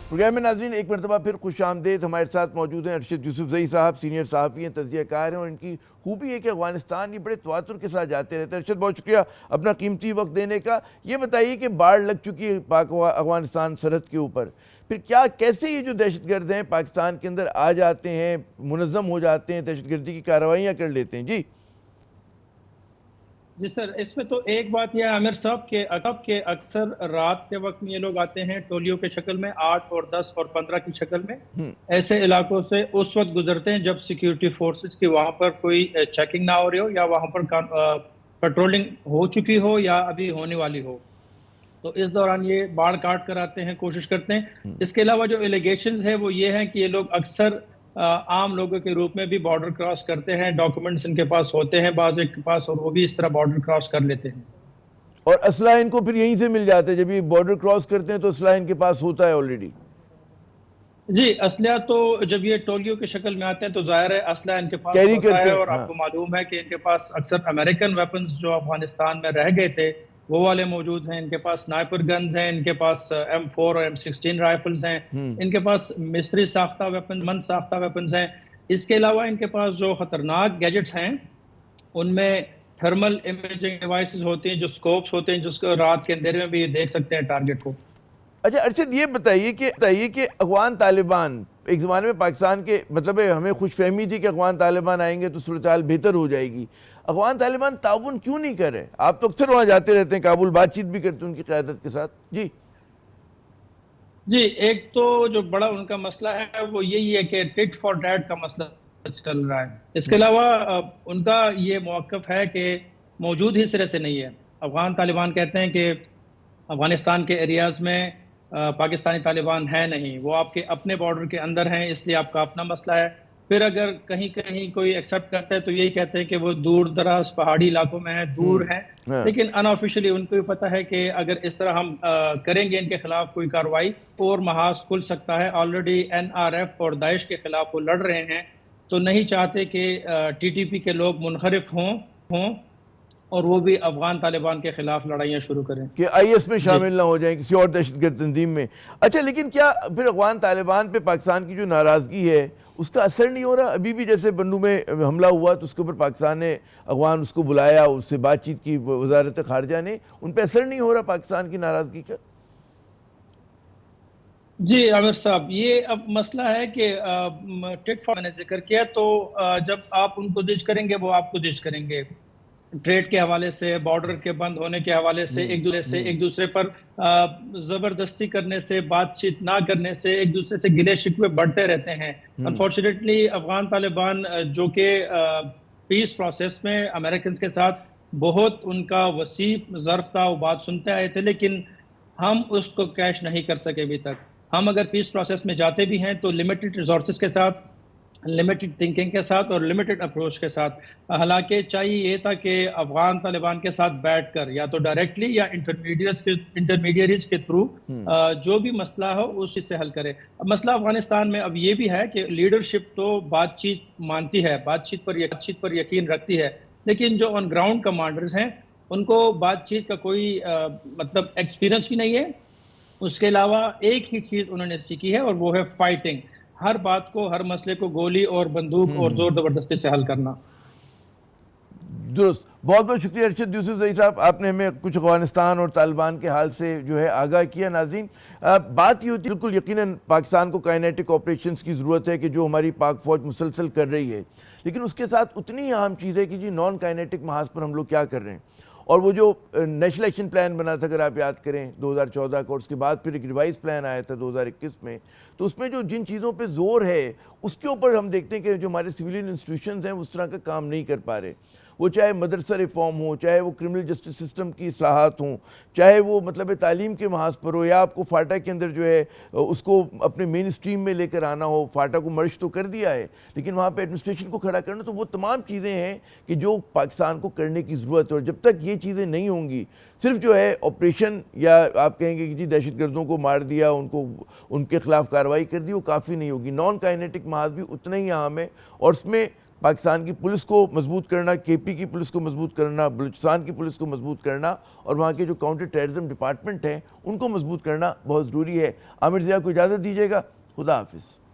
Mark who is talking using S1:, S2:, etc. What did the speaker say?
S1: Programme میں ناظرین ایک مرتبہ پھر خوش آمدید. ہمارے ساتھ موجود ہیں ارشد یوسفزئی صاحب, سینئر صحافی ہیں, تجزیہ کار ہیں, اور ان کی خوبی ہے کہ افغانستان یہ بڑے تواتر کے ساتھ جاتے رہتے ہیں. ارشد, بہت شکریہ اپنا قیمتی وقت دینے کا. یہ بتائیے کہ باڑھ لگ چکی ہے پاک افغانستان سرحد کے اوپر, پھر کیسے یہ جو دہشت گرد ہیں پاکستان کے اندر آ جاتے ہیں, منظم ہو جاتے ہیں, دہشت گردی کی کارروائیاں کر لیتے ہیں؟
S2: جی سر, اس میں تو ایک بات یہ ہے عامر صاحب کہ اکثر رات کے وقت میں یہ لوگ آتے ہیں ٹولیوں کے شکل میں, 8 اور 10 اور 15 کی شکل میں. ایسے علاقوں سے اس وقت گزرتے ہیں جب سیکیورٹی فورسز کی وہاں پر کوئی چیکنگ نہ ہو رہی ہو, یا وہاں پر پیٹرولنگ ہو چکی ہو یا ابھی ہونے والی ہو. تو اس دوران یہ باڑ کاٹ کر آتے ہیں, کوشش کرتے ہیں. اس کے علاوہ جو ایلیگیشنز ہے وہ یہ ہیں کہ یہ لوگ اکثر عام لوگوں کے روپ میں بھی بارڈر کراس کرتے ہیں, ڈاکومنٹس ان کے پاس ہوتے ہیں بعض ایک کے پاس, اور وہ بھی اس طرح بارڈر کراس کر لیتے ہیں.
S1: اور اسلحہ ان کو پھر یہیں سے مل جاتا ہے جب یہ بارڈر کراس کرتے ہیں, تو اسلحہ ان کے پاس ہوتا ہے آلریڈی؟
S2: جی, اسلحہ تو جب یہ ٹولیوں کی شکل میں آتے ہیں تو ظاہر ہے اسلحہ ان کے پاس
S1: کیری
S2: ہوتا
S1: کرتے
S2: ہے.
S1: ہیں.
S2: اور آپ کو معلوم ہے کہ ان کے پاس اکثر امریکن ویپنز جو افغانستان میں رہ گئے تھے وہ والے موجود ہیں. ان کے پاس سنائپر گنز ہیں, ان کے پاس M4 اور M16 رائفلز ہیں, ان کے پاس مصری ساختہ ویپن, من ساختہ ویپنز ہیں. اس کے علاوہ ان کے پاس جو خطرناک گیجٹس ہیں ان میں تھرمل امیجنگ ڈیوائسز ہوتی ہیں, جو سکوپس ہوتے ہیں, جس کو رات کے اندھیرے میں بھی دیکھ سکتے ہیں ٹارگٹ کو.
S1: اچھا ارشد, یہ بتائیے کہ افغان طالبان ایک زمانے میں پاکستان کے مطلب ہمیں خوش فہمی تھی کہ افغان طالبان آئیں گے تو صورتحال بہتر ہو جائے گی. افغان طالبان تعاون کیوں نہیں کر رہے؟ آپ تو اکثر وہاں جاتے رہتے ہیں کابل, بات چیت بھی کرتے ہیں ان کی قیادت کے ساتھ.
S2: جی, ایک تو جو بڑا ان کا مسئلہ ہے وہ یہی ہے کہ ٹٹ فار ٹیٹ کا مسئلہ چل رہا ہے. اس کے علاوہ ان کا یہ موقف ہے کہ موجود ہی سرے سے نہیں ہے. افغان طالبان کہتے ہیں کہ افغانستان کے ایریاز میں پاکستانی طالبان ہیں نہیں, وہ آپ کے اپنے بارڈر کے اندر ہیں, اس لیے آپ کا اپنا مسئلہ ہے. پھر اگر کہیں کوئی ایکسیپٹ کرتا ہے تو یہی کہتے ہیں کہ وہ دور دراز پہاڑی علاقوں میں ہیں, دور ہیں. لیکن انآفیشلی ان کو بھی پتہ ہے کہ اگر اس طرح ہم کریں گے ان کے خلاف کوئی کارروائی اور محاذ کھل سکتا ہے. آلریڈی NRF اور داعش کے خلاف وہ لڑ رہے ہیں, تو نہیں چاہتے کہ TTP کے لوگ منحرف ہوں اور وہ بھی افغان طالبان کے خلاف لڑائیاں شروع کریں,
S1: کہ IS میں شامل نہ ہو جائیں, کسی اور دہشت گرد تنظیم میں. اچھا, لیکن کیا پھر افغان طالبان پہ پاکستان کی جو ناراضگی ہے اس کا اثر نہیں ہو رہا؟ ابھی بھی جیسے بنو میں حملہ ہوا تو اس کے اوپر پاکستان نے افغان اس کو بلایا, اس سے بات چیت کی وزارت خارجہ نے, ان پہ اثر نہیں ہو رہا پاکستان کی ناراضگی کا؟
S2: جی عامر صاحب, یہ اب مسئلہ ہے کہ ٹٹ فار میں نے ذکر کیا, تو جب آپ ان کو جج کریں گے وہ آپ کو جج کریں گے. ٹریڈ کے حوالے سے, بارڈر کے بند ہونے کے حوالے سے, ایک دوسرے پر زبردستی کرنے سے, بات چیت نہ کرنے سے ایک دوسرے سے گلے شکوے بڑھتے رہتے ہیں. انفارچونیٹلی افغان طالبان جو کہ پیس پروسیس میں امریکنز کے ساتھ بہت ان کا وسیع ظرف تھا, وہ بات سنتے آئے تھے, لیکن ہم اس کو کیش نہیں کر سکے ابھی تک. ہم اگر پیس پروسیس میں جاتے بھی ہیں تو لمیٹڈ ریسورسز کے ساتھ, لمیٹڈ تھنکنگ کے ساتھ اور لمیٹڈ اپروچ کے ساتھ. حالانکہ چاہیے یہ تھا کہ افغان طالبان کے ساتھ بیٹھ کر یا تو ڈائریکٹلی یا انٹرمیڈیریز کے تھرو جو بھی مسئلہ ہو اس چیز سے حل کرے. اب مسئلہ افغانستان میں اب یہ بھی ہے کہ لیڈرشپ تو بات چیت مانتی ہے, بات چیت پر یقین رکھتی ہے, لیکن جو آن گراؤنڈ کمانڈرز ہیں ان کو بات چیت کا کوئی مطلب ایکسپیرینس بھی نہیں ہے. اس کے علاوہ ایک ہی چیز انہوں نے سیکھی ہے اور وہ ہے فائٹنگ. ہر بات کو, ہر مسئلے کو گولی اور بندوق اور زور زبردستی سے حل کرنا.
S1: درست. بہت بہت شکریہ ارشد یوسفزئی صاحب, آپ نے ہمیں کچھ افغانستان اور طالبان کے حال سے جو ہے آگاہ کیا. ناظرین, بات یہ ہوتی ہے بالکل یقیناً پاکستان کو کائنیٹک آپریشنز کی ضرورت ہے کہ جو ہماری پاک فوج مسلسل کر رہی ہے, لیکن اس کے ساتھ اتنی اہم چیز ہے کہ جی نان کائنیٹک محاذ پر ہم لوگ کیا کر رہے ہیں. اور وہ جو نیشنل ایکشن پلان بنا تھا اگر آپ یاد کریں 2014 کا, اس کے بعد پھر ایک ریوائز پلان آیا تھا 2021 میں, تو اس میں جو جن چیزوں پہ زور ہے اس کے اوپر ہم دیکھتے ہیں کہ جو ہمارے سویلین انسٹیٹیوشنز ہیں اس طرح کا کام نہیں کر پا رہے. وہ چاہے مدرسہ ریفارم ہو, چاہے وہ کرمنل جسٹس سسٹم کی اصلاحات ہوں, چاہے وہ مطلب تعلیم کے محاذ پر ہو, یا آپ کو فاٹا کے اندر جو ہے اس کو اپنے مین اسٹریم میں لے کر آنا ہو. فاٹا کو مرج تو کر دیا ہے لیکن وہاں پہ ایڈمنسٹریشن کو کھڑا کرنا, تو وہ تمام چیزیں ہیں کہ جو پاکستان کو کرنے کی ضرورت ہے. اور جب تک یہ چیزیں نہیں ہوں گی, صرف جو ہے آپریشن یا آپ کہیں گے کہ جی دہشت گردوں کو مار دیا, ان کے خلاف کارروائی کر دی, وہ کافی نہیں ہوگی. نان کائنیٹک محاذ بھی اتنا ہی اہم ہے, اور اس میں پاکستان کی پولیس کو مضبوط کرنا، کے پی کی پولیس کو مضبوط کرنا، بلوچستان کی پولیس کو مضبوط کرنا اور وہاں کے جو کاؤنٹر ٹیررزم ڈپارٹمنٹ ہیں ان کو مضبوط کرنا بہت ضروری ہے۔ عامر ضیاء کو اجازت دیجیے گا، خدا حافظ۔